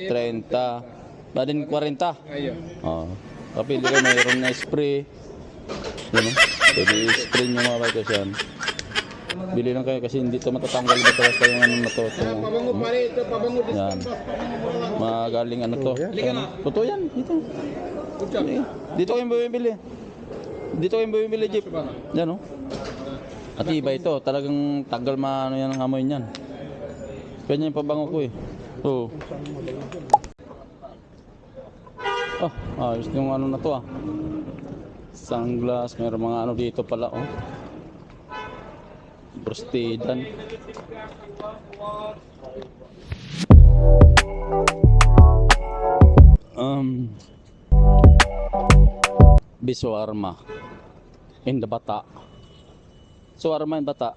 30. Badin 40. Ayun. Oh. Kapili kayo mayroon na spray. Yun, pwede i-spray nyo mga bikers yan. Bili lang kayo kasi hindi ito matatanggal basta yung ano na to. Pabango pare, ito pabango Yan. discount boss. Pabango mura lang. Magaling ano to. Ayan. Totoo yan. Dito. Dito kayong bumibili. Dito kayong bumibili, Jeep. Yan oh. At iba ito. Talagang tagal maano yan ang amoy niyan. Ganyan yung pabango ko eh. Oo. Ayos yung ano na to ah. Sunglass. Mayroon mga ano dito pala oh. Brustidan. Biswarma in the Bata. Swarma in Bata.